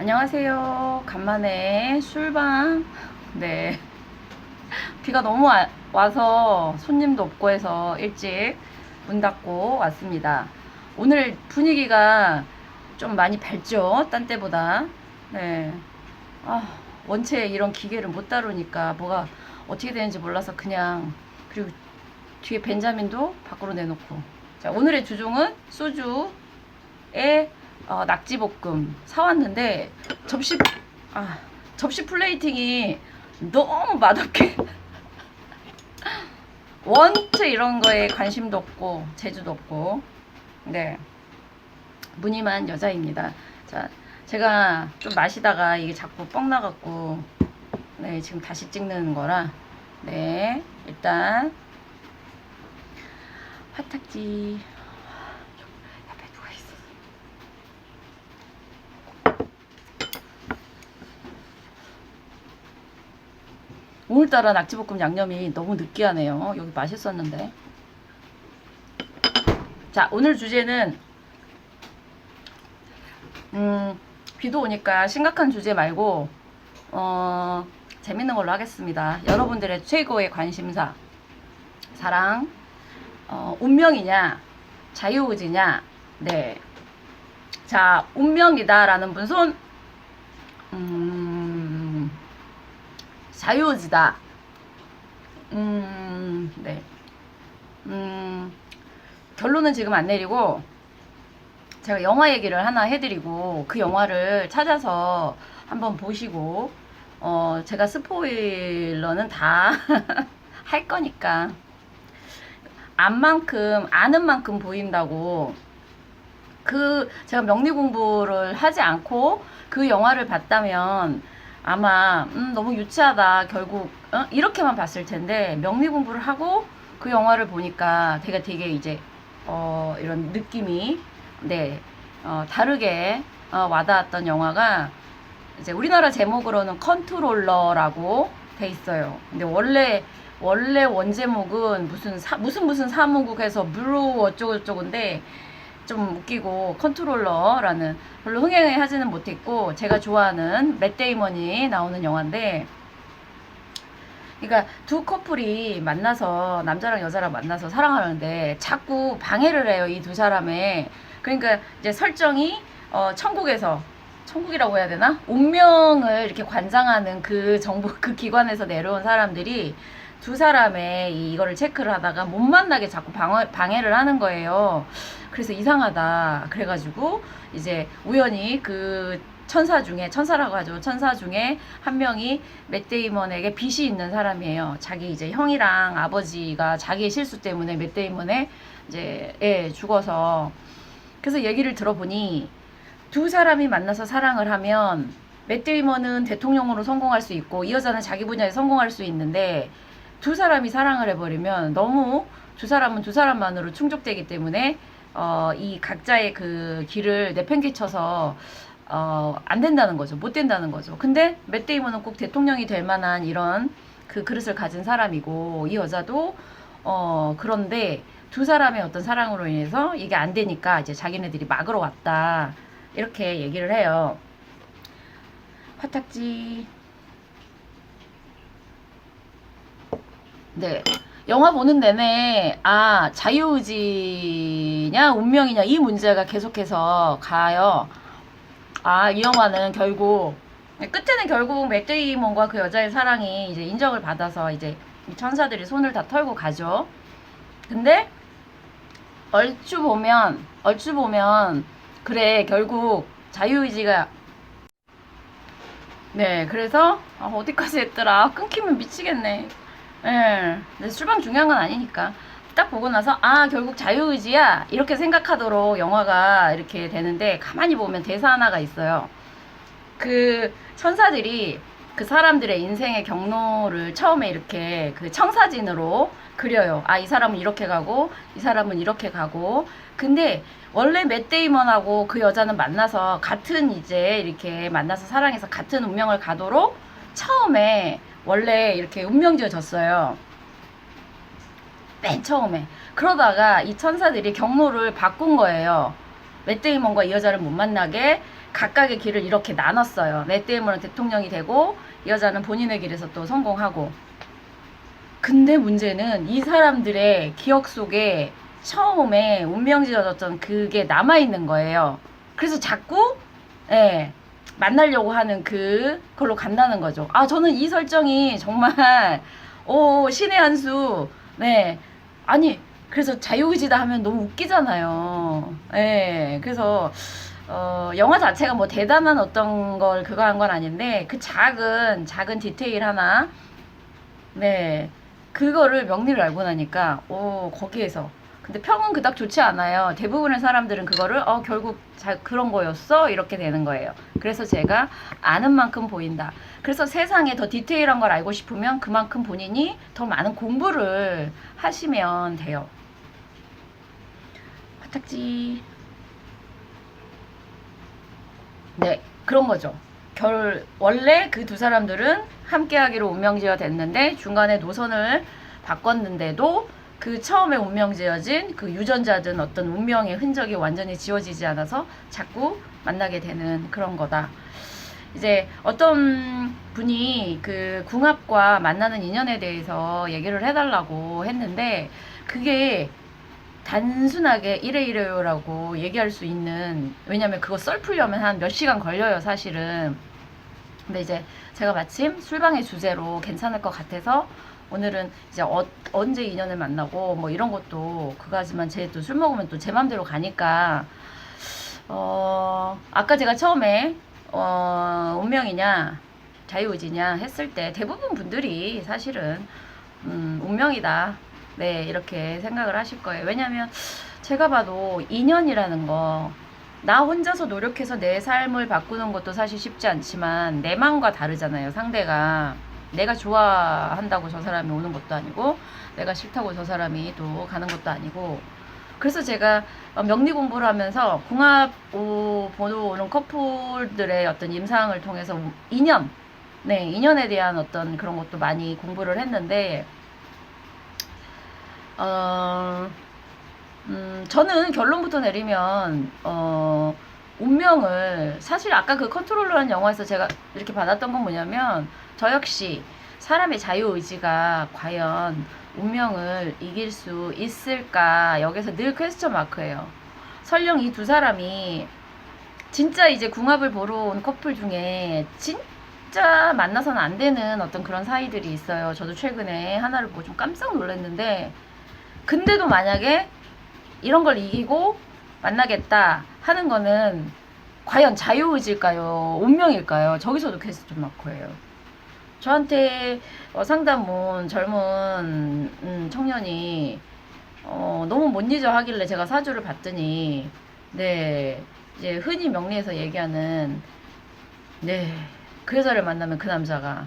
안녕하세요. 간만에 술방. 네. 비가 너무 와서 손님도 없고 해서 일찍 문 닫고 왔습니다. 오늘 분위기가 좀 많이 밝죠? 딴 때보다. 네. 아, 원체 이런 기계를 못 다루니까 뭐가 어떻게 되는지 몰라서 그냥, 그리고 뒤에 벤자민도 밖으로 내놓고. 자, 오늘의 주종은 소주에 낙지볶음 사왔는데 접시 아 접시 플레이팅이 너무 맛없게 원체 이런 거에 관심도 없고 재주도 없고. 네, 무늬만 여자입니다. 자, 제가 좀 마시다가 이게 자꾸 뻥 나갖고 네, 지금 다시 찍는 거라. 네, 일단 화탁지 옆에 누가 있어. 오늘따라 낙지볶음 양념이 너무 느끼하네요. 여기 맛있었는데. 자, 오늘 주제는 비도 오니까 심각한 주제 말고 재밌는 걸로 하겠습니다. 여러분들의 최고의 관심사, 사랑, 운명이냐 자유의지냐. 네, 자, 운명이다 라는 분 손. 자유의지다. 네. 결론은 지금 안 내리고 제가 영화 얘기를 하나 해드리고 그 영화를 찾아서 한번 보시고 제가 스포일러는 다 할 거니까 아는 만큼 보인다고. 제가 명리 공부를 하지 않고 그 영화를 봤다면 아마 너무 유치하다 결국 이렇게만 봤을 텐데, 명리 공부를 하고 그 영화를 보니까 되게 이제 이런 느낌이 네 다르게 와닿았던 영화가, 이제 우리나라 제목으로는 컨트롤러라고 돼 있어요. 근데 원래 원제목은 무슨 사무국에서 뮤로 어쩌고저쩌고인데 좀 웃기고, 컨트롤러라는, 별로 흥행하지는 못했고 제가 좋아하는 맷 데이먼이 나오는 영화인데, 그러니까 두 커플이 만나서, 남자랑 여자랑 만나서 사랑하는데 자꾸 방해를 해요, 이 두 사람의. 그러니까 이제 설정이 천국이라고 해야 되나? 운명을 이렇게 관장하는 그 정부 그 기관에서 내려온 사람들이 두 사람의 이거를 체크를 하다가 못 만나게 자꾸 방해를 하는 거예요. 그래서 이상하다. 그래가지고 이제 우연히 그 천사라고 하죠. 천사 중에 한 명이 맷 데이먼에게 빚이 있는 사람이에요. 자기 이제 형이랑 아버지가 자기의 실수 때문에 맷 데이먼에 이제 죽어서. 그래서 얘기를 들어보니 두 사람이 만나서 사랑을 하면 맷 데이먼은 대통령으로 성공할 수 있고 이 여자는 자기 분야에 성공할 수 있는데, 두 사람이 사랑을 해버리면 너무 두 사람은 두 사람만으로 충족되기 때문에 이 각자의 그 길을 내팽개쳐서 안 된다는 거죠. 못 된다는 거죠. 근데 맷 데이먼은 꼭 대통령이 될 만한 이런 그 그릇을 가진 사람이고, 이 여자도 그런데 두 사람의 어떤 사랑으로 인해서 이게 안 되니까 이제 자기네들이 막으러 왔다, 이렇게 얘기를 해요. 화탁지. 네. 영화 보는 내내 자유의지냐 운명이냐 이 문제가 계속해서 가요. 이 영화는 끝에는 결국 맷 데이먼과 그 여자의 사랑이 이제 인정을 받아서 이제 이 천사들이 손을 다 털고 가죠. 근데 얼추 보면 그래, 결국 자유의지가. 네, 그래서 어디까지 했더라? 끊기면 미치겠네. 예, 근데 술방 중요한 건 아니니까 딱 보고 나서 결국 자유의지야 이렇게 생각하도록 영화가 이렇게 되는데, 가만히 보면 대사 하나가 있어요. 그 천사들이 그 사람들의 인생의 경로를 처음에 이렇게 그 청사진으로 그려요. 이 사람은 이렇게 가고 이 사람은 이렇게 가고. 근데 원래 맷 데이먼하고 그 여자는 만나서 같은 이제 이렇게 만나서 사랑해서 같은 운명을 가도록 처음에 원래 이렇게 운명 지어졌어요. 맨 처음에. 그러다가 이 천사들이 경로를 바꾼 거예요. 맷 데이먼과 이 여자를 못 만나게 각각의 길을 이렇게 나눴어요. 맷 데이먼은 대통령이 되고 이 여자는 본인의 길에서 또 성공하고. 근데 문제는 이 사람들의 기억 속에 처음에 운명 지어졌던 그게 남아있는 거예요. 그래서 자꾸 예, 만나려고 하는 그걸로 간다는 거죠. 아, 저는 이 설정이 정말 신의 한 수. 네. 아니, 그래서 자유의지다 하면 너무 웃기잖아요. 예. 그래서 영화 자체가 뭐 대단한 어떤 걸 그거 한 건 아닌데 그 작은 디테일 하나, 네, 그거를 명리를 알고 나니까 거기에서 근데 평은 그닥 좋지 않아요. 대부분의 사람들은 그거를 결국 그런 거였어 이렇게 되는 거예요. 그래서 제가 아는 만큼 보인다. 그래서 세상에 더 디테일한 걸 알고 싶으면 그만큼 본인이 더 많은 공부를 하시면 돼요. 화탁지. 네, 그런 거죠. 원래 그 두 사람들은 함께하기로 운명지어 됐는데 중간에 노선을 바꿨는데도 그 처음에 운명지어진 그 유전자든 어떤 운명의 흔적이 완전히 지워지지 않아서 자꾸 만나게 되는 그런 거다. 이제 어떤 분이 그 궁합과 만나는 인연에 대해서 얘기를 해달라고 했는데 그게 단순하게 이래요라고 얘기할 수 있는, 왜냐면 그거 썰풀려면 한 몇 시간 걸려요 사실은. 근데 이제 제가 마침 술방의 주제로 괜찮을 것 같아서 오늘은 이제 언제 인연을 만나고 뭐 이런 것도 그거지만 제 또 술 먹으면 또 제 맘대로 가니까 아까 제가 처음에 운명이냐 자유의지냐 했을 때 대부분 분들이 사실은 운명이다, 네, 이렇게 생각을 하실 거예요. 왜냐면 제가 봐도 인연이라는 거, 나 혼자서 노력해서 내 삶을 바꾸는 것도 사실 쉽지 않지만 내 마음과 다르잖아요. 상대가 내가 좋아한다고 저 사람이 오는 것도 아니고 내가 싫다고 저 사람이 또 가는 것도 아니고. 그래서 제가 명리 공부를 하면서 궁합 번호 오는 커플들의 어떤 임상을 통해서 인연, 네, 인연에 대한 어떤 그런 것도 많이 공부를 했는데 저는 결론부터 내리면 운명을 사실 아까 그 컨트롤러라는 영화에서 제가 이렇게 받았던 건 뭐냐면 저 역시 사람의 자유의지가 과연 운명을 이길 수 있을까, 여기서 늘 퀘스천 마크예요. 설령 이 두 사람이 진짜 이제 궁합을 보러 온 커플 중에 진짜 만나서는 안 되는 어떤 그런 사이들이 있어요. 저도 최근에 하나를 보고 좀 깜짝 놀랐는데, 근데도 만약에 이런 걸 이기고 만나겠다 하는 거는 과연 자유의지일까요? 운명일까요? 저기서도 퀘스천 마크예요. 저한테 상담 온 젊은 청년이 너무 못 잊어 하길래 제가 사주를 봤더니, 네, 이제 흔히 명리에서 얘기하는, 네, 그 여자를 만나면 그 남자가,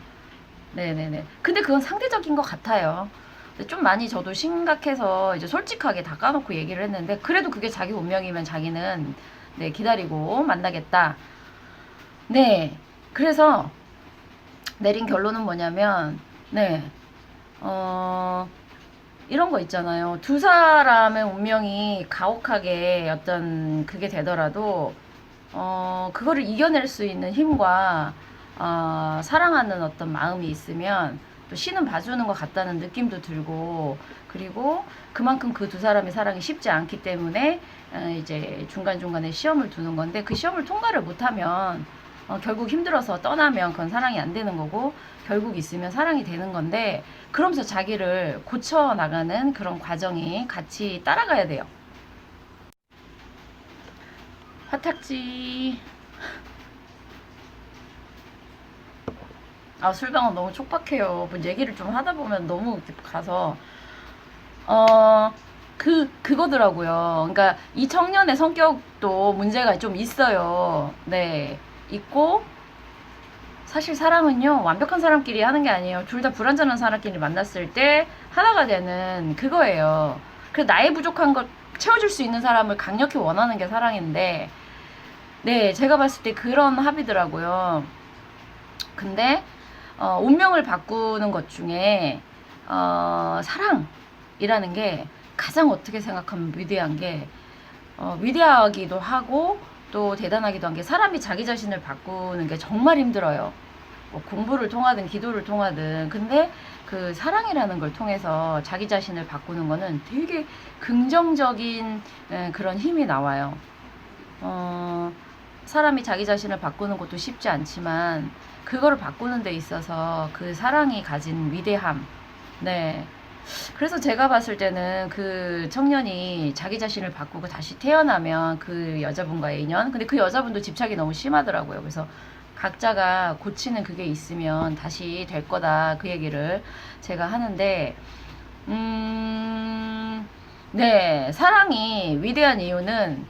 네네네. 근데 그건 상대적인 것 같아요. 좀 많이 저도 심각해서 이제 솔직하게 다 까놓고 얘기를 했는데, 그래도 그게 자기 운명이면 자기는, 네, 기다리고 만나겠다. 네, 그래서 내린 결론은 뭐냐면, 네, 이런 거 있잖아요. 두 사람의 운명이 가혹하게 어떤 그게 되더라도 그거를 이겨낼 수 있는 힘과 사랑하는 어떤 마음이 있으면 또 신은 봐주는 것 같다는 느낌도 들고, 그리고 그만큼 그 두 사람의 사랑이 쉽지 않기 때문에 이제 중간중간에 시험을 두는 건데, 그 시험을 통과를 못하면 결국 힘들어서 떠나면 그건 사랑이 안 되는 거고, 결국 있으면 사랑이 되는 건데, 그러면서 자기를 고쳐 나가는 그런 과정이 같이 따라가야 돼요. 화탁지. 술방은 너무 촉박해요. 뭐 얘기를 좀 하다 보면 너무 가서 그거더라고요. 그러니까 이 청년의 성격도 문제가 좀 있어요. 네, 있고, 사실 사랑은요 완벽한 사람끼리 하는 게 아니에요. 둘 다 불완전한 사람끼리 만났을 때 하나가 되는 그거예요. 그래서 나의 부족한 걸 채워줄 수 있는 사람을 강력히 원하는 게 사랑인데, 네, 제가 봤을 때 그런 합이더라고요. 근데 운명을 바꾸는 것 중에 사랑이라는 게 가장 어떻게 생각하면 위대한 게, 위대하기도 하고 또 대단하기도 한 게 사람이 자기 자신을 바꾸는 게 정말 힘들어요. 뭐 공부를 통하든 기도를 통하든 근데 그 사랑이라는 걸 통해서 자기 자신을 바꾸는 거는 되게 긍정적인 그런 힘이 나와요. 사람이 자기 자신을 바꾸는 것도 쉽지 않지만 그거를 바꾸는 데 있어서 그 사랑이 가진 위대함. 네. 그래서 제가 봤을 때는 그 청년이 자기 자신을 바꾸고 다시 태어나면 그 여자분과의 인연. 근데 그 여자분도 집착이 너무 심하더라고요. 그래서 각자가 고치는 그게 있으면 다시 될 거다. 그 얘기를 제가 하는데, 네. 사랑이 위대한 이유는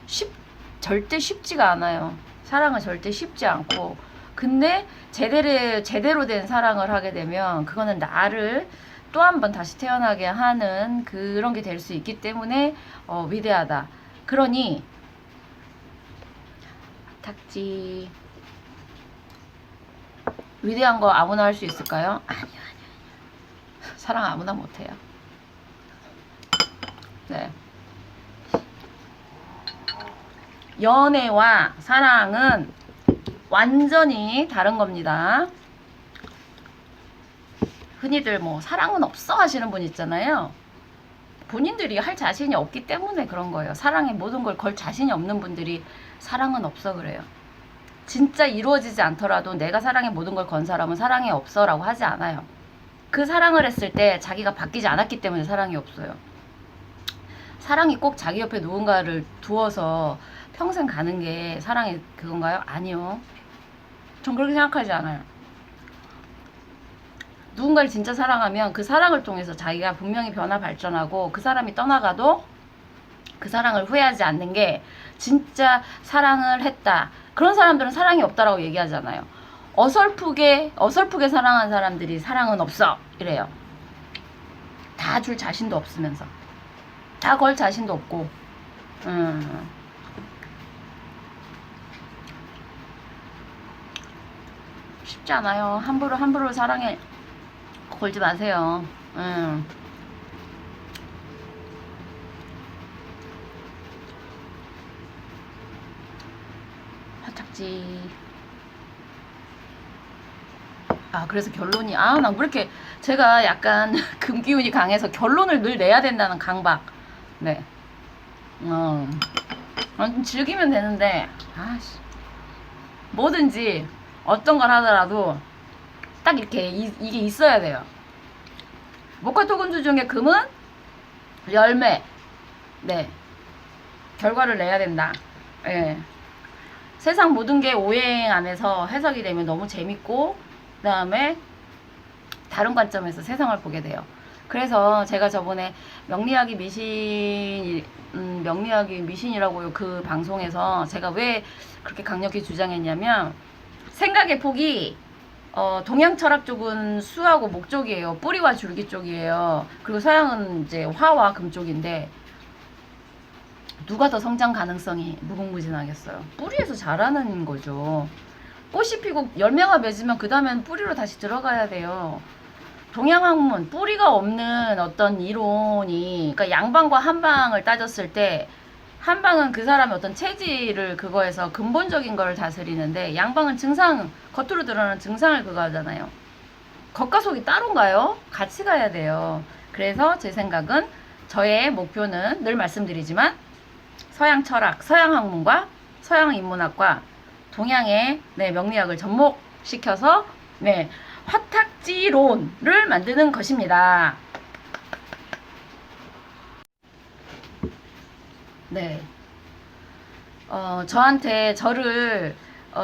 절대 쉽지가 않아요. 사랑은 절대 쉽지 않고. 근데 제대로 된 사랑을 하게 되면 그거는 나를 또 한 번 다시 태어나게 하는 그런 게 될 수 있기 때문에 위대하다. 그러니 탁지 위대한 거 아무나 할 수 있을까요? 아니요. 사랑 아무나 못해요. 네. 연애와 사랑은 완전히 다른 겁니다. 흔히들 뭐 사랑은 없어 하시는 분 있잖아요. 본인들이 할 자신이 없기 때문에 그런 거예요. 사랑에 모든 걸 걸 자신이 없는 분들이 사랑은 없어 그래요. 진짜 이루어지지 않더라도 내가 사랑에 모든 걸 건 사람은 사랑이 없어 라고 하지 않아요. 그 사랑을 했을 때 자기가 바뀌지 않았기 때문에 사랑이 없어요. 사랑이 꼭 자기 옆에 누군가를 두어서 평생 가는 게 사랑이 그건가요? 아니요. 전 그렇게 생각하지 않아요. 누군가를 진짜 사랑하면 그 사랑을 통해서 자기가 분명히 변화 발전하고 그 사람이 떠나가도 그 사랑을 후회하지 않는 게 진짜 사랑을 했다. 그런 사람들은 사랑이 없다라고 얘기하잖아요. 어설프게 사랑한 사람들이 사랑은 없어 이래요. 다 줄 자신도 없으면서 다 걸 자신도 없고 쉽지 않아요. 함부로 사랑에 걸지 마세요. 화착지. 그래서 결론이, 난 왜 이렇게, 제가 약간 금기운이 강해서 결론을 늘 내야 된다는 강박. 네. 즐기면 되는데, 뭐든지, 어떤 걸 하더라도, 딱 이렇게, 이게 있어야 돼요. 목화토금주 중에 금은 열매. 네. 결과를 내야 된다. 예. 세상 모든 게 오행 안에서 해석이 되면 너무 재밌고, 그 다음에 다른 관점에서 세상을 보게 돼요. 그래서 제가 저번에 명리학이 미신이라고요. 그 방송에서 제가 왜 그렇게 강력히 주장했냐면, 생각의 폭이 동양 철학 쪽은 수하고 목 쪽이에요. 뿌리와 줄기 쪽이에요. 그리고 서양은 이제 화와 금 쪽인데 누가 더 성장 가능성이 무궁무진하겠어요. 뿌리에서 자라는 거죠. 꽃이 피고 열매가 맺으면 그 다음엔 뿌리로 다시 들어가야 돼요. 동양학문 뿌리가 없는 어떤 이론이, 그러니까 양방과 한방을 따졌을 때 한방은 그 사람의 어떤 체질을 그거에서 근본적인 걸 다스리는데, 양방은 증상, 겉으로 드러나는 증상을 그거 하잖아요. 겉과 속이 따로인가요? 같이 가야 돼요. 그래서 제 생각은, 저의 목표는 늘 말씀드리지만 서양 철학, 서양 학문과 서양 인문학과 동양의 명리학을 접목시켜서 화탁지론을 만드는 것입니다. 네. 저를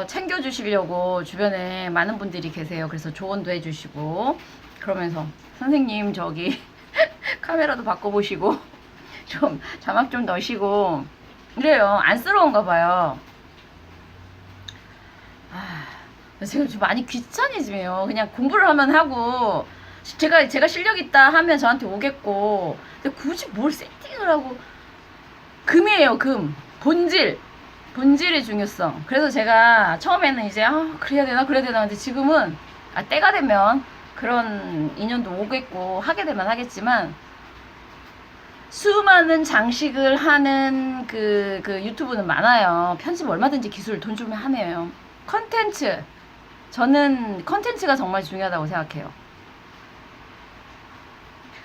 챙겨주시려고 주변에 많은 분들이 계세요. 그래서 조언도 해주시고, 그러면서 선생님 저기 카메라도 바꿔보시고 좀 자막 좀 넣으시고 이래요. 안쓰러운가 봐요. 제가 좀 많이 귀차니즘이에요. 그냥 공부를 하면 하고, 제가 실력 있다 하면 저한테 오겠고, 근데 굳이 뭘 세팅을 하고. 금이에요, 금. 본질의 중요성. 그래서 제가 처음에는 이제 그래야 되나 근데 지금은 때가 되면 그런 인연도 오겠고 하게 되면 하겠지만, 수많은 장식을 하는 그 유튜브는 많아요. 편집 얼마든지 기술 돈 주면 하네요. 컨텐츠. 저는 컨텐츠가 정말 중요하다고 생각해요.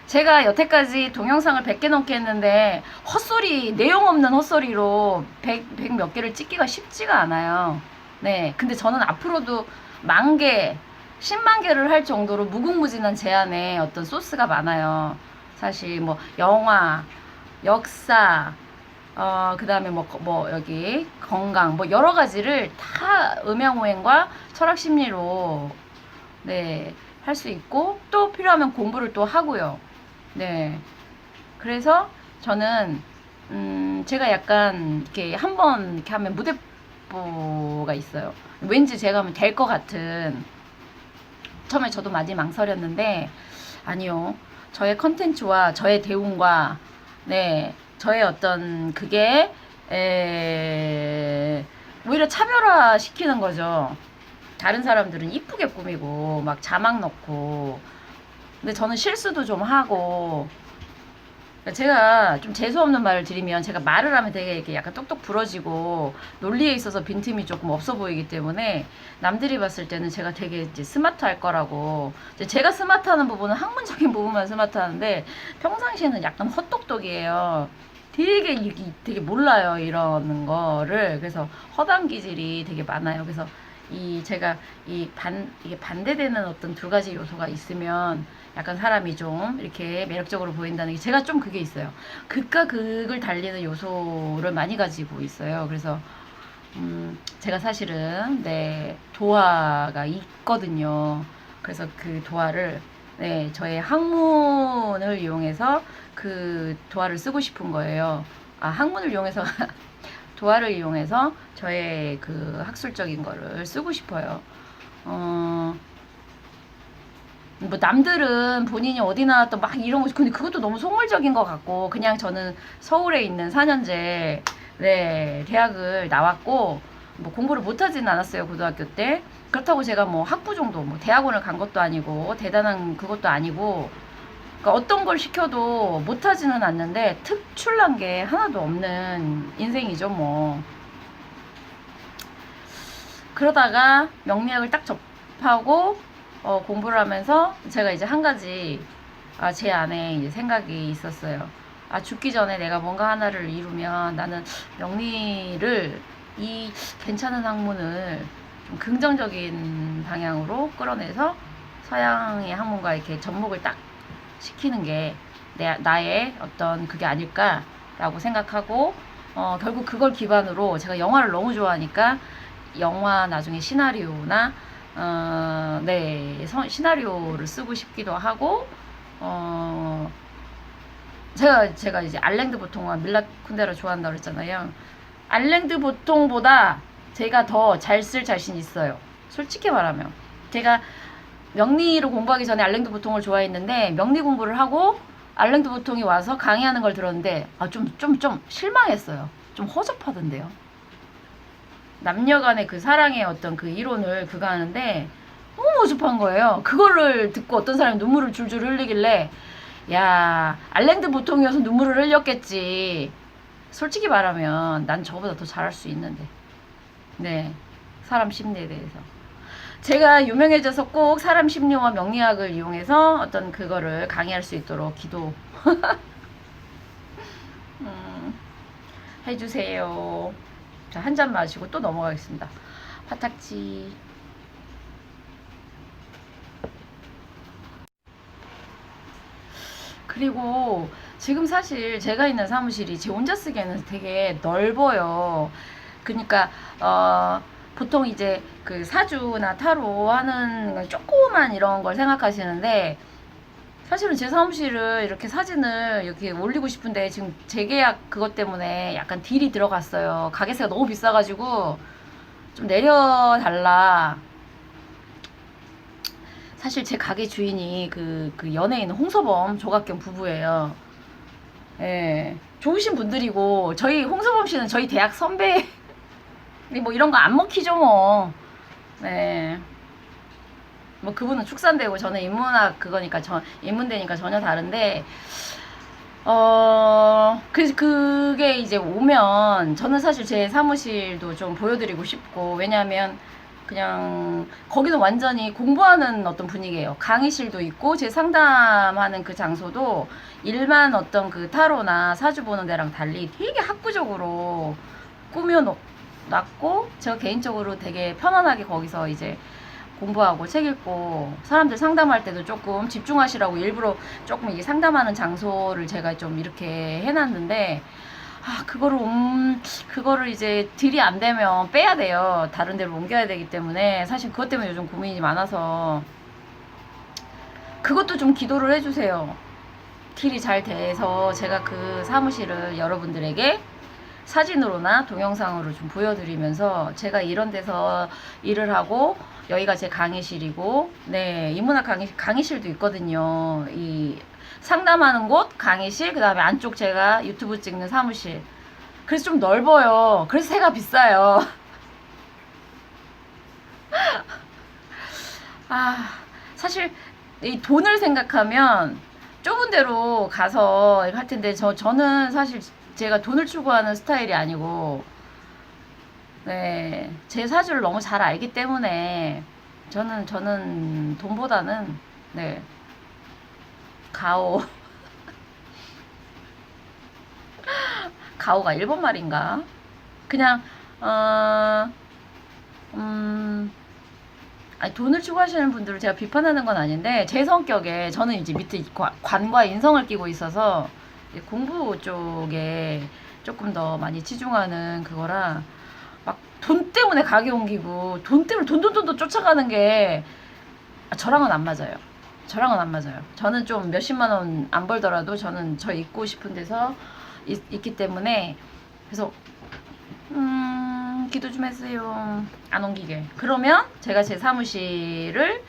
제가 여태까지 동영상을 100개 넘게 했는데 헛소리, 내용 없는 헛소리로 100 몇 개를 찍기가 쉽지가 않아요. 네. 근데 저는 앞으로도 만 개, 10만 개를 할 정도로 무궁무진한 제안의 어떤 소스가 많아요. 사실 뭐 영화, 역사, 그 다음에 뭐 여기 건강, 뭐 여러 가지를 다 음양오행과 철학심리로 네, 할 수 있고 또 필요하면 공부를 또 하고요. 네. 그래서 저는 제가 약간 이렇게 한번 이렇게 하면 무대뽀가 있어요. 왠지 제가 하면 될 것 같은. 처음에 저도 많이 망설였는데 아니요. 저의 컨텐츠와 저의 대운과 네, 저의 어떤 그게 오히려 차별화 시키는 거죠. 다른 사람들은 이쁘게 꾸미고 막 자막 넣고 근데 저는 실수도 좀 하고 제가 좀 재수없는 말을 드리면 제가 말을 하면 되게 이렇게 약간 똑똑 부러지고 논리에 있어서 빈틈이 조금 없어 보이기 때문에 남들이 봤을 때는 제가 되게 이제 스마트할 거라고 이제 제가 스마트하는 부분은 학문적인 부분만 스마트하는데 평상시에는 약간 헛똑똑이에요. 되게 몰라요 이러는 거를. 그래서 허당 기질이 되게 많아요. 그래서 제가 이게 반대되는 어떤 두 가지 요소가 있으면 약간 사람이 좀 이렇게 매력적으로 보인다는 게 제가 좀 그게 있어요. 극과 극을 달리는 요소를 많이 가지고 있어요. 그래서 제가 사실은 네 도화가 있거든요. 그래서 그 도화를 네 저의 학문을 이용해서 그 도화를 쓰고 싶은 거예요. 아 학문을 이용해서 도화를 이용해서 저의 그 학술적인 거를 쓰고 싶어요. 뭐 남들은 본인이 어디 나왔던 막 이런 거 근데 그것도 너무 속물적인 것 같고 그냥 저는 서울에 있는 4년제 네 대학을 나왔고 뭐 공부를 못하지는 않았어요 고등학교 때. 그렇다고 제가 뭐 학부 정도 뭐 대학원을 간 것도 아니고 대단한 그것도 아니고 그러니까 어떤 걸 시켜도 못하지는 않는데 특출난 게 하나도 없는 인생이죠 뭐. 그러다가 명리학을 딱 접하고 공부를 하면서 제가 이제 한 가지 제 안에 이제 생각이 있었어요. 죽기 전에 내가 뭔가 하나를 이루면 나는 명리를 이 괜찮은 학문을 좀 긍정적인 방향으로 끌어내서 서양의 학문과 이렇게 접목을 딱 시키는 게 나의 어떤 그게 아닐까라고 생각하고 결국 그걸 기반으로 제가 영화를 너무 좋아하니까 영화 나중에 시나리오나 네 시나리오를 쓰고 싶기도 하고 제가 이제 알랭드 보통과 밀라 쿤데라 좋아한다고 그랬잖아요. 알랭드 보통보다 제가 더 잘 쓸 자신 있어요. 솔직히 말하면 제가 명리를 공부하기 전에 알랭드 보통을 좋아했는데 명리 공부를 하고 알랭드 보통이 와서 강의하는 걸 들었는데 좀 실망했어요. 좀 허접하던데요. 남녀 간의 그 사랑의 어떤 그 이론을 그거 하는데 너무 허접한 거예요. 그거를 듣고 어떤 사람이 눈물을 줄줄 흘리길래 야 알랭드 보통이어서 눈물을 흘렸겠지. 솔직히 말하면 난 저보다 더 잘할 수 있는데 네 사람 심리에 대해서 제가 유명해져서 꼭 사람 심리와 명리학을 이용해서 어떤 그거를 강의할 수 있도록 기도 해주세요. 자, 한 잔 마시고 또 넘어가겠습니다. 화탁지. 그리고 지금 사실 제가 있는 사무실이 제 혼자 쓰기에는 되게 넓어요. 그러니까 보통 이제 그 사주나 타로 하는 조그만 이런 걸 생각하시는데 사실은 제 사무실을 이렇게 사진을 이렇게 올리고 싶은데 지금 재계약 그것 때문에 약간 딜이 들어갔어요. 가게세가 너무 비싸가지고 좀 내려달라. 사실 제 가게 주인이 그 연예인 홍서범 조각경 부부예요. 예. 좋으신 분들이고 저희 홍서범 씨는 저희 대학 선배 뭐 이런 거 안 먹히죠 뭐. 네. 뭐 그분은 축산되고 저는 인문학 그거니까 인문대니까 전혀 다른데 그래서 그게 이제 오면 저는 사실 제 사무실도 좀 보여드리고 싶고, 왜냐하면 그냥 거기는 완전히 공부하는 어떤 분위기예요. 강의실도 있고 제 상담하는 그 장소도 일반 어떤 그 타로나 사주 보는 데랑 달리 되게 학구적으로 꾸며놨고, 제가 개인적으로 되게 편안하게 거기서 이제 공부하고 책 읽고 사람들 상담할 때도 조금 집중하시라고 일부러 조금 이게 상담하는 장소를 제가 좀 이렇게 해놨는데, 그거를 이제 딜이 안 되면 빼야 돼요. 다른 데로 옮겨야 되기 때문에 사실 그것 때문에 요즘 고민이 많아서 그것도 좀 기도를 해주세요. 딜이 잘 돼서 제가 그 사무실을 여러분들에게 사진으로나 동영상으로 좀 보여드리면서, 제가 이런 데서 일을 하고 여기가 제 강의실이고, 네, 인문학 강의실도 있거든요. 이 상담하는 곳 강의실, 그 다음에 안쪽 제가 유튜브 찍는 사무실. 그래서 좀 넓어요. 그래서 새가 비싸요. 사실 이 돈을 생각하면 좁은 데로 가서 할 텐데, 저는 사실 제가 돈을 추구하는 스타일이 아니고, 네, 제 사주를 너무 잘 알기 때문에 저는 돈보다는, 네, 가오. 가오가 일본 말인가? 그냥 어, 아니, 돈을 추구하시는 분들을 제가 비판하는 건 아닌데, 제 성격에 저는 이제 밑에 관과 인성을 끼고 있어서 공부 쪽에 조금 더 많이 치중하는 그거라, 막 돈 때문에 가게 옮기고 돈 때문에 돈 쫓아가는 게 저랑은 안 맞아요. 저랑은 안 맞아요. 저는 좀 몇십만 원 안 벌더라도 저는 저 있고 싶은 데서 있기 때문에, 그래서 기도 좀 해주세요. 안 옮기게. 그러면 제가 제 사무실을,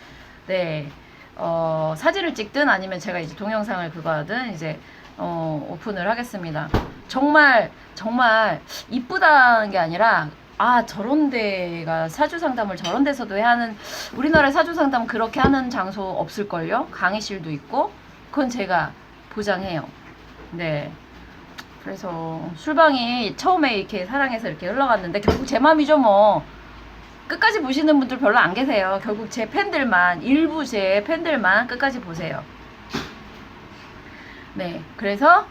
네, 사진을 찍든 아니면 제가 이제 동영상을 그거 하든 이제 오픈을 하겠습니다. 정말 이쁘다는 게 아니라, 저런 데가 사주 상담을 저런 데서도 해 하는, 우리나라에 사주 상담 그렇게 하는 장소 없을걸요? 강의실도 있고, 그건 제가 보장해요. 네. 그래서 술방이 처음에 이렇게 사랑해서 이렇게 흘러갔는데, 결국 제 맘이죠 뭐. 끝까지 보시는 분들 별로 안 계세요. 결국 제 팬들만, 일부 제 팬들만 끝까지 보세요. 네, 그래서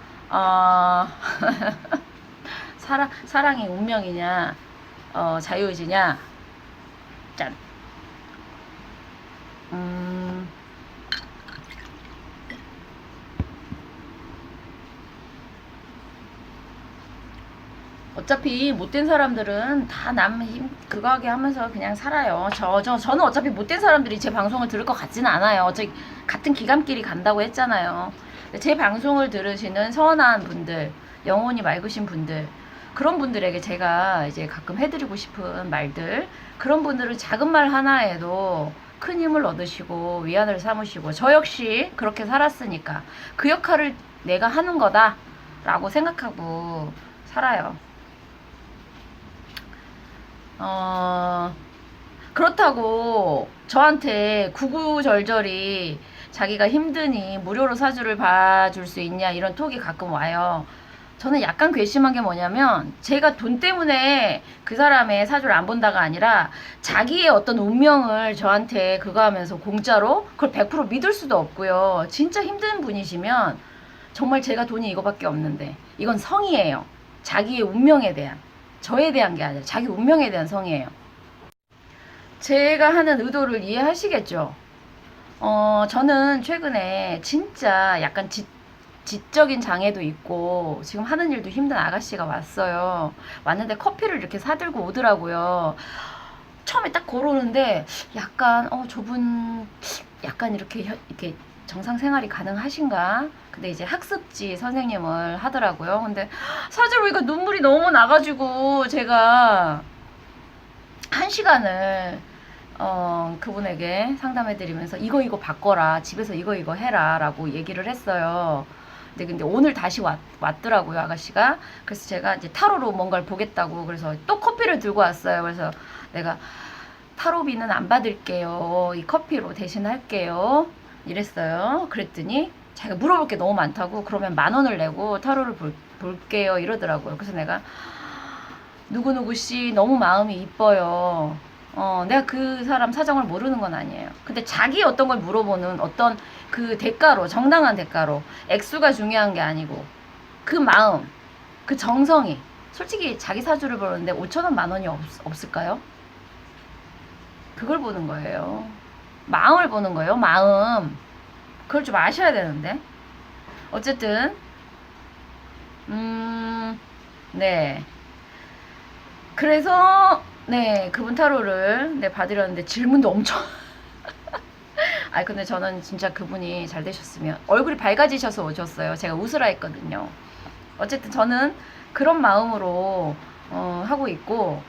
사랑이 운명이냐, 자유의지냐. 짠. 어차피 못된 사람들은 다 남 힘 그거 하게 하면서 그냥 살아요. 저는 어차피 못된 사람들이 제 방송을 들을 것 같지는 않아요. 어차피 같은 기감끼리 간다고 했잖아요. 제 방송을 들으시는 선한 분들, 영혼이 맑으신 분들, 그런 분들에게 제가 이제 가끔 해드리고 싶은 말들, 그런 분들은 작은 말 하나에도 큰 힘을 얻으시고 위안을 삼으시고, 저 역시 그렇게 살았으니까 그 역할을 내가 하는 거다 라고 생각하고 살아요. 그렇다고 저한테 구구절절히 자기가 힘드니 무료로 사주를 봐줄 수 있냐 이런 톡이 가끔 와요. 저는 약간 괘씸한 게 뭐냐면, 제가 돈 때문에 그 사람의 사주를 안 본다가 아니라, 자기의 어떤 운명을 저한테 그거 하면서 공짜로 그걸 100% 믿을 수도 없고요. 진짜 힘든 분이시면 정말 제가 돈이 이거밖에 없는데, 이건 성이에요. 자기의 운명에 대한, 저에 대한 게 아니라 자기 운명에 대한 성이에요. 제가 하는 의도를 이해하시겠죠? 저는 최근에 진짜 약간 지적인 장애도 있고 지금 하는 일도 힘든 아가씨가 왔어요. 왔는데 커피를 이렇게 사들고 오더라고요. 처음에 딱 걸어오는데 약간 저분 약간 이렇게 정상 생활이 가능하신가? 근데 이제 학습지 선생님을 하더라고요. 근데 사실 보니까 눈물이 너무 나가지고 제가 1시간을 그분에게 상담해드리면서 이거 바꿔라, 집에서 이거 해라 라고 얘기를 했어요. 근데 오늘 다시 왔더라고요, 아가씨가. 그래서 제가 이제 타로로 뭔가를 보겠다고, 그래서 또 커피를 들고 왔어요. 그래서 내가 타로비는 안 받을게요, 이 커피로 대신 할게요 이랬어요. 그랬더니 자기가 물어볼 게 너무 많다고. 그러면 10,000원을 내고 타로를 볼게요 이러더라고요. 그래서 내가 누구누구씨 너무 마음이 이뻐요. 내가 그 사람 사정을 모르는 건 아니에요. 근데 자기 어떤 걸 물어보는 어떤 그 대가로, 정당한 대가로, 액수가 중요한 게 아니고 그 마음, 그 정성이. 솔직히 자기 사주를 보는데 5,000원 10,000원이 없을까요? 그걸 보는 거예요. 마음을 보는 거예요. 마음. 그걸 좀 아셔야 되는데. 어쨌든 네. 그래서 네, 그분 타로를 네, 받으려는데 질문도 엄청 아 근데 저는 진짜 그분이 잘 되셨으면 얼굴이 밝아지셔서 오셨어요. 제가 웃으라 했거든요. 어쨌든 저는 그런 마음으로 하고 있고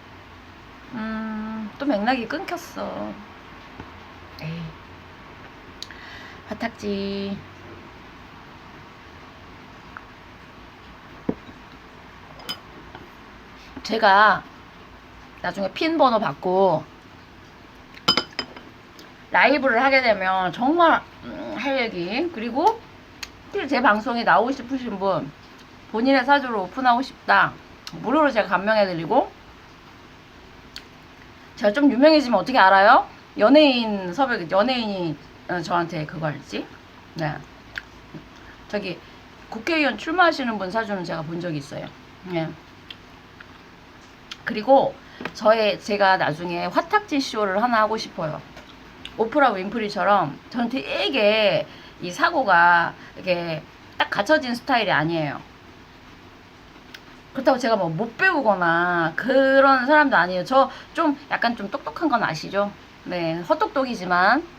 또 맥락이 끊겼어. 에이. 화탁지. 제가 나중에 핀 번호 받고 라이브를 하게 되면 정말 할 얘기, 그리고 제 방송에 나오고 싶으신 분, 본인의 사주로 오픈하고 싶다, 무료로 제가 감명해드리고, 제가 좀 유명해지면 어떻게 알아요? 연예인 섭외, 연예인이 저한테 그거 할지. 네. 저기 국회의원 출마하시는 분 사주는 제가 본 적이 있어요. 네. 그리고 제가 나중에 화탁지 쇼를 하나 하고 싶어요. 오프라 윈프리처럼. 저는 되게 이 사고가 이렇게 딱 갖춰진 스타일이 아니에요. 그렇다고 제가 뭐 못 배우거나 그런 사람도 아니에요. 저 좀 약간 좀 똑똑한 건 아시죠? 네, 헛똑똑이지만.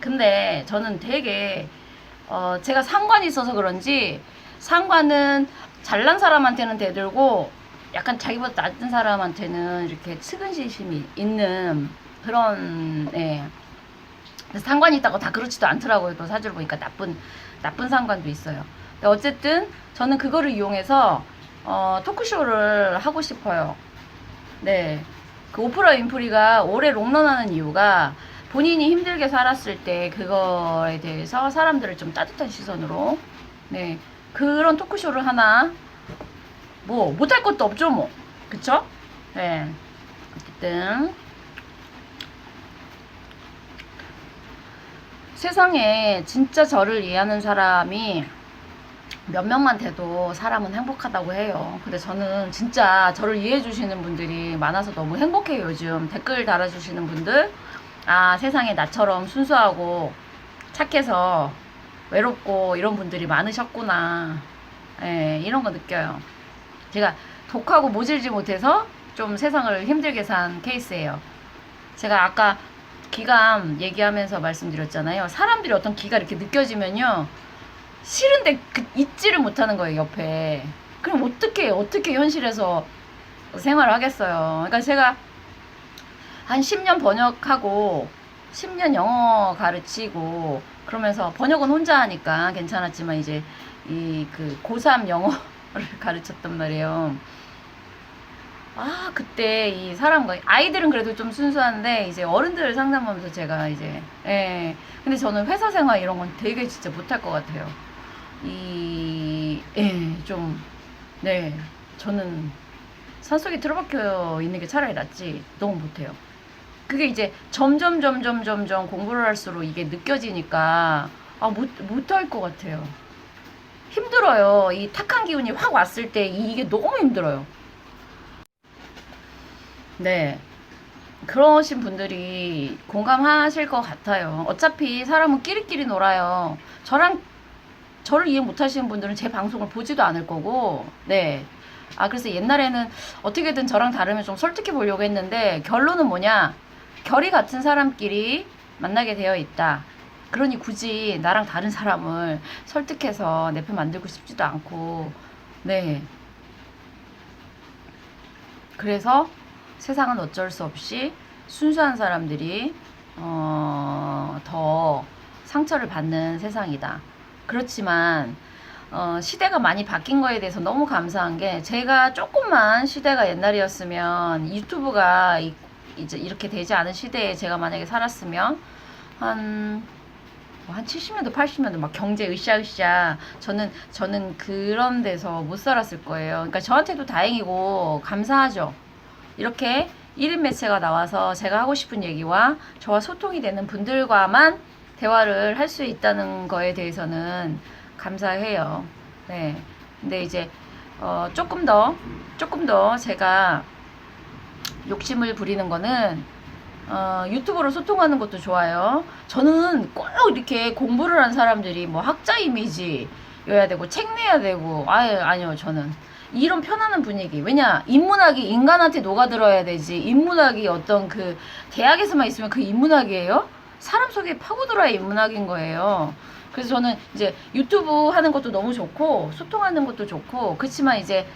근데 저는 되게 제가 상관이 있어서 그런지, 상관은 잘난 사람한테는 대들고 약간 자기보다 낮은 사람한테는 이렇게 측은시심이 있는 그런, 네. 상관이 있다고 다 그렇지도 않더라고요. 또 사주를 보니까 나쁜 상관도 있어요. 근데 어쨌든 저는 그거를 이용해서 토크쇼를 하고 싶어요. 네. 그 오프라 윈프리가 오래 롱런하는 이유가 본인이 힘들게 살았을 때 그거에 대해서 사람들을 좀 따뜻한 시선으로, 네, 그런 토크쇼를 하나, 뭐 못할 것도 없죠 뭐, 그쵸? 네. 어쨌든 세상에 진짜 저를 이해하는 사람이 몇 명만 돼도 사람은 행복하다고 해요. 근데 저는 진짜 저를 이해해 주시는 분들이 많아서 너무 행복해요. 요즘 댓글 달아주시는 분들, 아 세상에 나처럼 순수하고 착해서 외롭고 이런 분들이 많으셨구나, 예, 이런 거 느껴요. 제가 독하고 모질지 못해서 좀 세상을 힘들게 산 케이스예요. 제가 아까 기감 얘기하면서 말씀드렸잖아요. 사람들이 어떤 기가 이렇게 느껴지면요, 싫은데 잊지를 못하는 거예요, 옆에. 그럼 어떻게 현실에서 생활을 하겠어요. 그러니까 제가 한 10년 번역하고 10년 영어 가르치고 그러면서, 번역은 혼자 하니까 괜찮았지만 이제 이 그 고3 영어를 가르쳤단 말이에요. 아, 그때 이 사람과, 아이들은 그래도 좀 순수한데, 이제 어른들 상담하면서 제가 이제, 예. 근데 저는 회사 생활 이런 건 되게 진짜 못할 것 같아요. 예, 좀, 네. 저는 산속에 틀어박혀 있는 게 차라리 낫지. 너무 못해요. 그게 이제 점점 공부를 할수록 이게 느껴지니까, 아, 못할 것 같아요. 힘들어요. 이 탁한 기운이 확 왔을 때 이게 너무 힘들어요. 네. 그러신 분들이 공감하실 것 같아요. 어차피 사람은 끼리끼리 놀아요. 저를 이해 못하시는 분들은 제 방송을 보지도 않을 거고, 네. 아, 그래서 옛날에는 어떻게든 저랑 다르면 좀 설득해 보려고 했는데, 결론은 뭐냐? 결이 같은 사람끼리 만나게 되어 있다. 그러니 굳이 나랑 다른 사람을 설득해서 내 편 만들고 싶지도 않고, 네. 그래서 세상은 어쩔 수 없이 순수한 사람들이 더 상처를 받는 세상이다. 그렇지만 시대가 많이 바뀐 거에 대해서 너무 감사한 게, 제가 조금만 시대가 옛날이었으면, 유튜브가 이제 이렇게 되지 않은 시대에 제가 만약에 살았으면 한 한 70년도 80년도 막 경제 으쌰으쌰 저는 그런 데서 못 살았을 거예요. 그러니까 저한테도 다행이고 감사하죠. 이렇게 1인 매체가 나와서 제가 하고 싶은 얘기와 저와 소통이 되는 분들과만 대화를 할 수 있다는 거에 대해서는 감사해요. 네. 근데 이제 조금 더 제가 욕심을 부리는 거는 유튜브로 소통하는 것도 좋아요. 저는 꼭 이렇게 공부를 한 사람들이 뭐 학자 이미지여야 되고 책 내야 되고 아니요 저는 이런 편안한 분위기. 왜냐 인문학이 인간한테 녹아들어야 되지. 인문학이 어떤 그 대학에서만 있으면 그 인문학이에요? 사람 속에 파고들어야 인문학인 거예요. 그래서 저는 이제 유튜브 하는 것도 너무 좋고 소통하는 것도 좋고 그렇지만 이제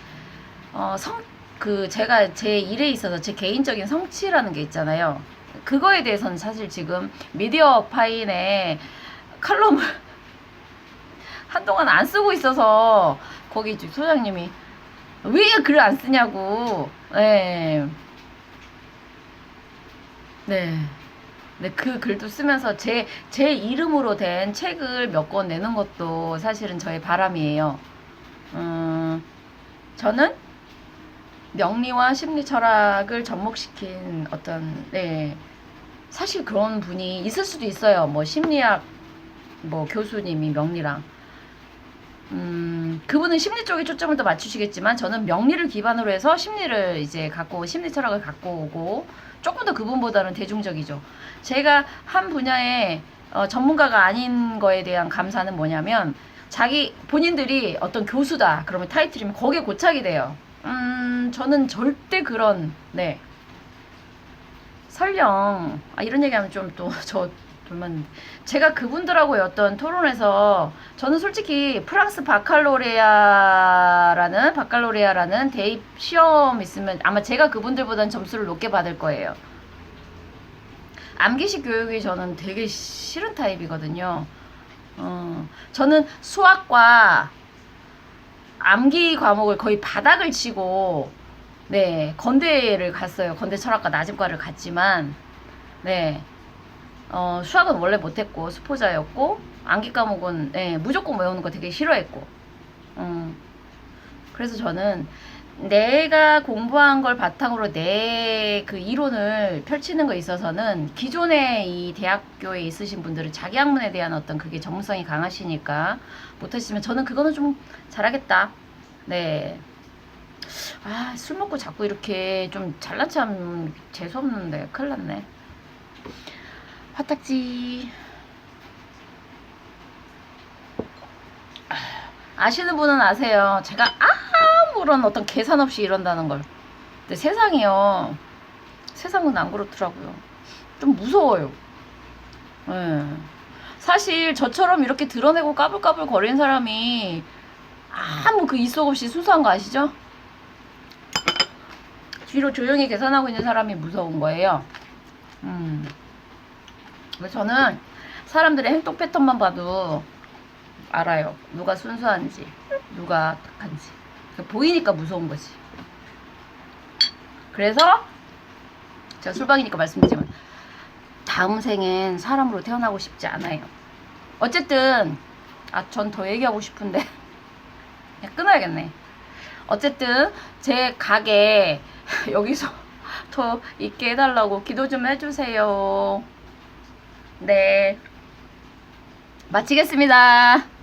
제가 제 일에 있어서 제 개인적인 성취라는 게 있잖아요. 그거에 대해서는 사실 지금 미디어 파인에 칼럼을 한동안 안 쓰고 있어서 거기 소장님이 왜 글을 안 쓰냐고. 네. 네. 네, 그 글도 쓰면서 제 이름으로 된 책을 몇 권 내는 것도 사실은 저의 바람이에요. 저는 명리와 심리 철학을 접목시킨 네. 사실 그런 분이 있을 수도 있어요. 뭐 심리학 뭐 교수님이 명리랑 그분은 심리 쪽에 초점을 더 맞추시겠지만 저는 명리를 기반으로 해서 심리를 이제 심리 철학을 갖고 오고 조금 더 그분보다는 대중적이죠. 제가 한 분야의 전문가가 아닌 거에 대한 감사는 뭐냐면 본인들이 어떤 교수다 그러면 타이틀이면 거기에 고착이 돼요. 저는 절대 그런 네 설령 이런 얘기하면 좀 또 저 돌만 제가 그분들하고의 어떤 토론에서 저는 솔직히 프랑스 바칼로레아라는 대입 시험 있으면 아마 제가 그분들보다는 점수를 높게 받을 거예요. 암기식 교육이 저는 되게 싫은 타입이거든요. 저는 수학과 암기 과목을 거의 바닥을 치고 네 건대를 갔어요. 건대 철학과 나집과를 갔지만 네 수학은 원래 못했고 수포자였고 암기 과목은 네, 무조건 외우는 거 되게 싫어했고 그래서 저는 내가 공부한 걸 바탕으로 내 그 이론을 펼치는 거에 있어서는 기존에 이 대학교에 있으신 분들은 자기 학문에 대한 어떤 그게 전문성이 강하시니까 못하시면 저는 그거는 좀 잘하겠다. 네. 술 먹고 자꾸 이렇게 좀 잘난 참 재수없는데 큰일 났네. 화딱지. 아시는 분은 아세요. 제가 아무런 어떤 계산 없이 이런다는 걸. 근데 세상은 안 그렇더라고요. 좀 무서워요. 네. 사실 저처럼 이렇게 드러내고 까불까불 거리는 사람이 아무 그 이속 없이 순수한 거 아시죠? 뒤로 조용히 계산하고 있는 사람이 무서운 거예요. 저는 사람들의 행동 패턴만 봐도 알아요. 누가 순수한지, 누가 착한지. 보이니까 무서운 거지. 그래서 제가 술방이니까 말씀드리지만 다음 생엔 사람으로 태어나고 싶지 않아요. 어쨌든 전 더 얘기하고 싶은데 그냥 끊어야겠네. 어쨌든 제 가게 여기서 더 있게 해달라고 기도 좀 해주세요. 네, 마치겠습니다.